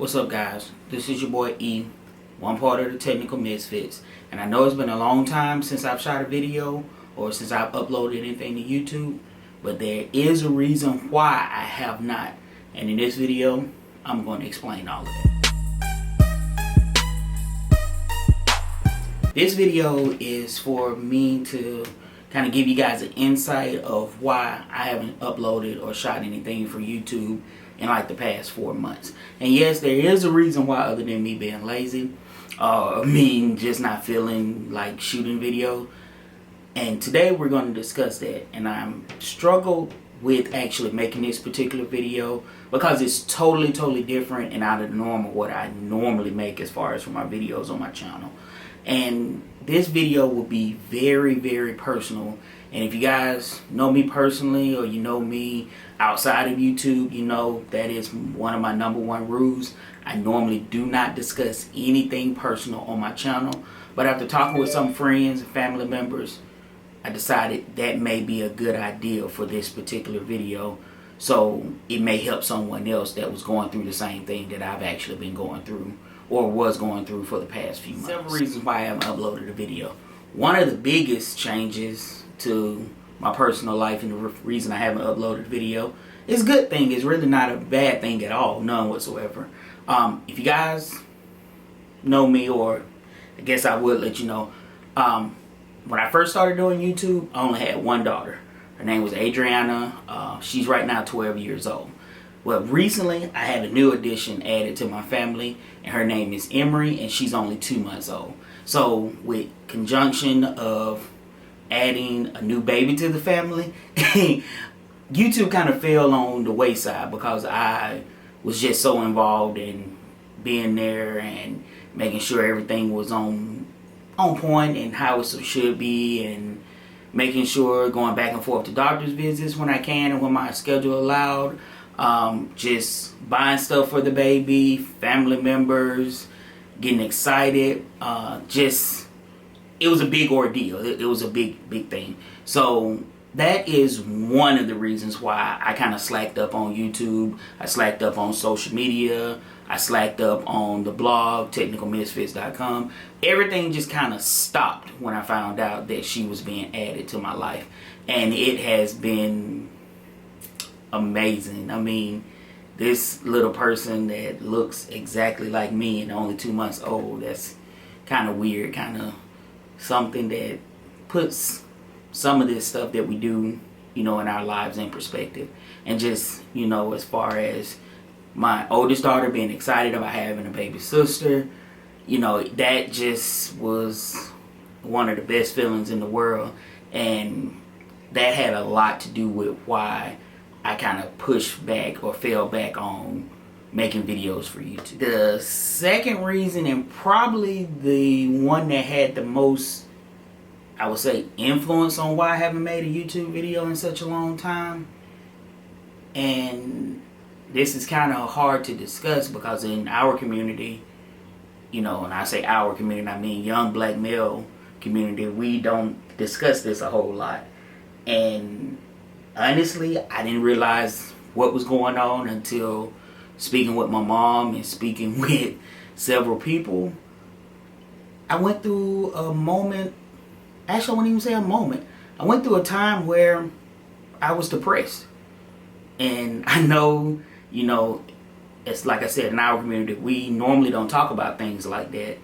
What's up, guys? This is your boy E, one part of the Technical Misfits, and I know it's been a long time since I've shot a video or since I've uploaded anything to YouTube, but there is a reason why I have not, and in this video I'm going to explain all of it. This video is for me to kind of give you guys an insight of why I haven't uploaded or shot anything for YouTube in like the past 4 months. And yes, there is a reason why, other than me being lazy, me just not feeling like shooting video. And today we're going to discuss that. And I'm struggled with actually making this particular video because it's totally different and out of the norm of what I normally make as far as for my videos on my channel. And this video will be very personal. And if you guys know me personally, or you know me outside of YouTube, you know that is one of my #1 rules. I normally do not discuss anything personal on my channel. But after talking with some friends and family members, I decided that may be a good idea for this particular video. So it may help someone else that was going through the same thing that I've actually been going through, or was going through for the past few months. Several reasons why I haven't uploaded a video. One of the biggest changes to my personal life, and the reason I haven't uploaded a video, is a good thing. It's really not a bad thing at all, none whatsoever. If you guys know me, or I guess I would let you know, when I first started doing YouTube, I only had one daughter. Her name was Adriana. She's right now 12 years old. Well, recently I had a new addition added to my family, and her name is Emery, and she's only 2 months old. So with conjunction of adding a new baby to the family, YouTube kind of fell on the wayside because I was just so involved in being there and making sure everything was on point and how it should be, and making sure going back and forth to doctor's visits when I can and when my schedule allowed. Just buying stuff for the baby, family members, getting excited. It was a big ordeal. It was a big thing. So that is one of the reasons why I kind of slacked up on YouTube. I slacked up on social media. I slacked up on the blog, technicalmisfits.com. Everything just kind of stopped when I found out that she was being added to my life. And it has been amazing. I mean, this little person that looks exactly like me and only 2 months old, that's kind of weird, kind of something that puts some of this stuff that we do, in our lives in perspective. And just, as far as my oldest daughter being excited about having a baby sister, that just was one of the best feelings in the world. And that had a lot to do with why I kind of pushed back or fell back on making videos for YouTube. The second reason, and probably the one that had the most, I would say, influence on why I haven't made a YouTube video in such a long time, and this is kind of hard to discuss because in our community, and I say our community, I mean young black male community, we don't discuss this a whole lot. And honestly, I didn't realize what was going on until speaking with my mom and speaking with several people. I went through a moment, actually I wouldn't even say a moment, I went through a time where I was depressed. And I know, it's like I said, in our community, we normally don't talk about things like that.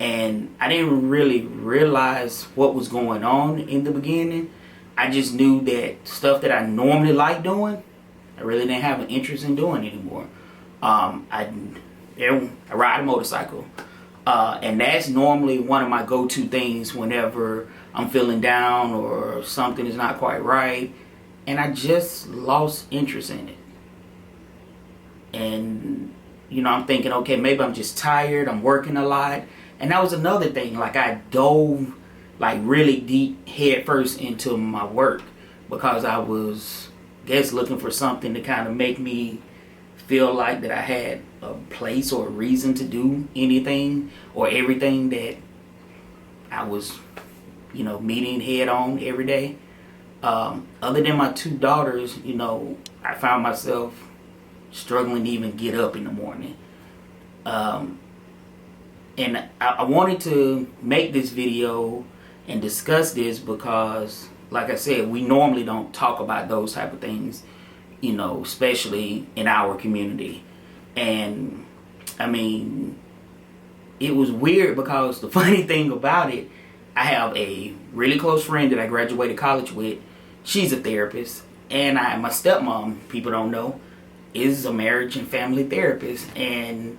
And I didn't really realize what was going on in the beginning. I just knew that stuff that I normally like doing, I really didn't have an interest in doing anymore. I ride a motorcycle. And that's normally one of my go-to things whenever I'm feeling down or something is not quite right. And I just lost interest in it. And, I'm thinking, okay, maybe I'm just tired. I'm working a lot. And that was another thing. Like, I dove really deep head first into my work because I was, looking for something to kind of make me feel like that I had a place or a reason to do anything or everything that I was, meeting head on every day. Other than my 2 daughters, I found myself struggling to even get up in the morning. And I wanted to make this video and discuss this because, like I said, we normally don't talk about those type of things, you know, especially in our community. And I mean, it was weird because the funny thing about it, I have a really close friend that I graduated college with. She's a therapist, and my stepmom, people don't know, is a marriage and family therapist. And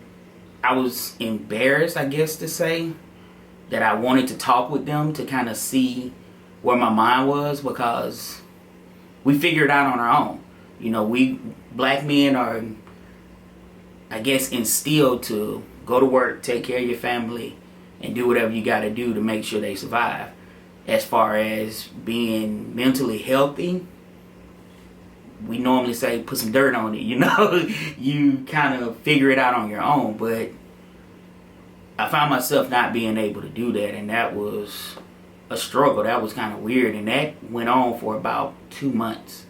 I was embarrassed, I guess to say, that I wanted to talk with them to kind of see where my mind was, because we figured it out on our own. You know, we black men are, I guess, instilled to go to work, take care of your family, and do whatever you got to do to make sure they survive. As far as being mentally healthy, we normally say put some dirt on it, you know. You kind of figure it out on your own. But I found myself not being able to do that, and that was a struggle. That was kind of weird, and that went on for about 2 months.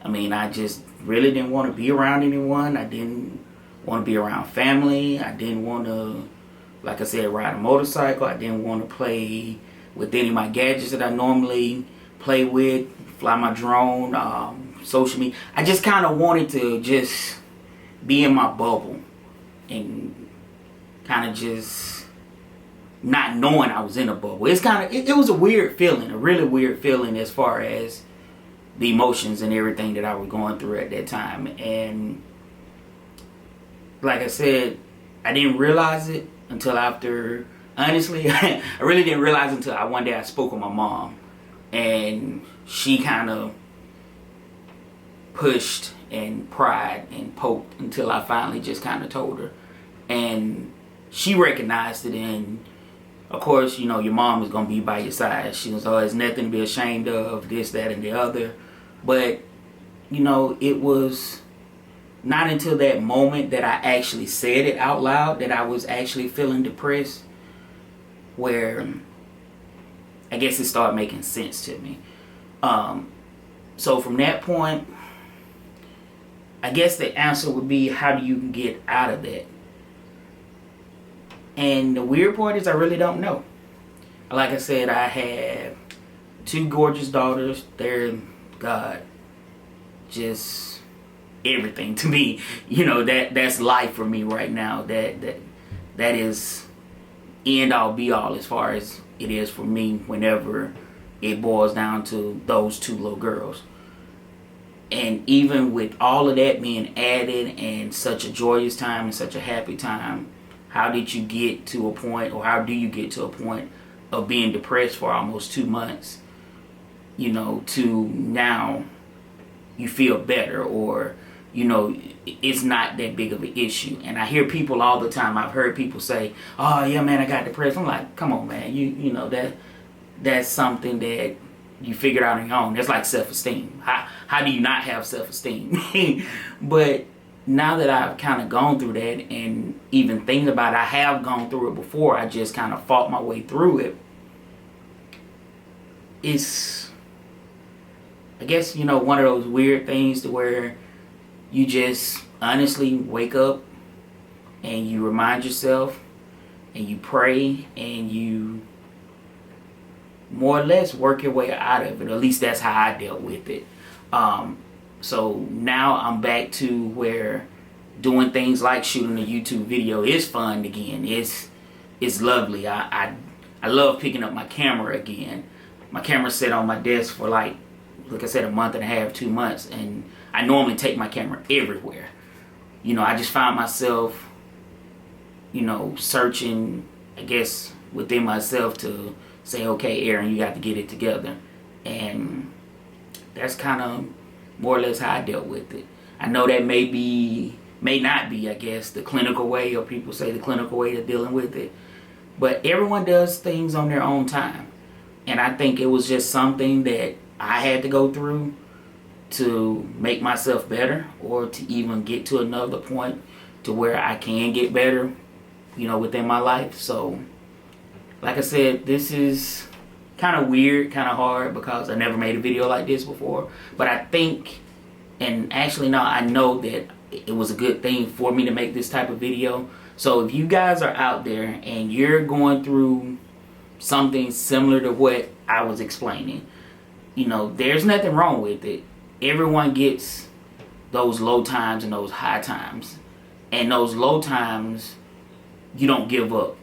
I mean, I just really didn't want to be around anyone. I didn't want to be around family. I didn't want to, like I said, ride a motorcycle. I didn't want to play with any of my gadgets that I normally play with, fly my drone, social media. I just kind of wanted to just be in my bubble and kind of just not knowing I was in a bubble. It's kind of, it was a weird feeling, a really weird feeling as far as the emotions and everything that I was going through at that time. And like I said, I didn't realize it until after, honestly, I really didn't realize until one day I spoke with my mom, and she kind of pushed and pried and poked until I finally just kind of told her. And she recognized it, and of course, you know, your mom is going to be by your side. She was always nothing to be ashamed of, this, that, and the other. But, you know, it was not until that moment that I actually said it out loud that I was actually feeling depressed, where I guess it started making sense to me. So from that point, I guess the answer would be, how do you get out of that? And the weird part is I really don't know. Like I said, I have 2 gorgeous daughters. They're, God, just everything to me. You know, that's life for me right now. That is end all be all as far as it is for me whenever it boils down to those 2 little girls. And even with all of that being added and such a joyous time and such a happy time, how did you get to a point, or how do you get to a point of being depressed for almost 2 months, you know, to now you feel better, or, you know, it's not that big of an issue? And I hear people all the time, I've heard people say, oh yeah, man, I got depressed. I'm like, come on, man, you know, that's something that you figured out on your own. That's like self-esteem. How do you not have self-esteem? But now that I've kind of gone through that, and even thinking about it, I have gone through it before, I just kind of fought my way through it. It's, I guess, you know, one of those weird things to where you just honestly wake up and you remind yourself and you pray and you more or less work your way out of it. At least that's how I dealt with it. So now I'm back to where doing things like shooting a YouTube video is fun again. It's lovely. I love picking up my camera again. My camera sat on my desk for like I said, a month and a half, 2 months, and I normally take my camera everywhere. You know, I just found myself, you know, searching, I guess, within myself to say, okay, Aaron, you got to get it together. And that's kind of more or less how I dealt with it. I know that may not be, I guess, the clinical way, or people say the clinical way of dealing with it. But everyone does things on their own time. And I think it was just something that I had to go through to make myself better, or to even get to another point to where I can get better, you know, within my life. So, like I said, this is kind of weird, kind of hard, because I never made a video like this before. But I think, and actually no, I know that it was a good thing for me to make this type of video. So if you guys are out there and you're going through something similar to what I was explaining, you know, there's nothing wrong with it. Everyone gets those low times and those high times. And those low times, you don't give up,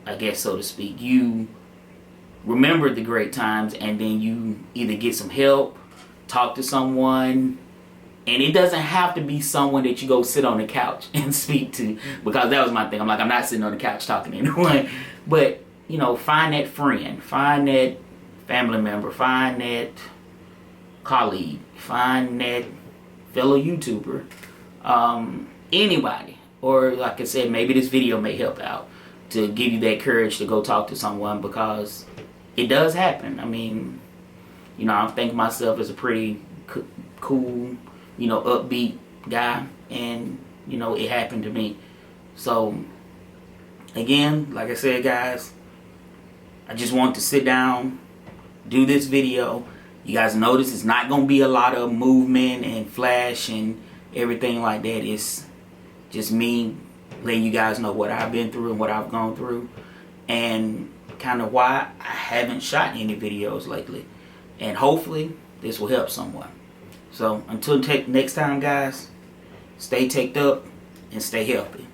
I guess, so to speak. You remember the great times, and then you either get some help, talk to someone, and it doesn't have to be someone that you go sit on the couch and speak to, because that was my thing. I'm like, I'm not sitting on the couch talking to anyone. But, you know, find that friend, find that family member, find that colleague, find that fellow YouTuber, anybody. Or like I said, maybe this video may help out to give you that courage to go talk to someone, because it does happen. I mean, you know, I think of myself as a pretty cool, you know, upbeat guy, and, you know, it happened to me. So, again, like I said, guys, I just want to sit down, do this video. You guys notice it's not going to be a lot of movement and flash and everything like that. It's just me letting you guys know what I've been through and what I've gone through, and kind of why I haven't shot any videos lately. And hopefully this will help someone. So until next time, guys, stay taped up and stay healthy.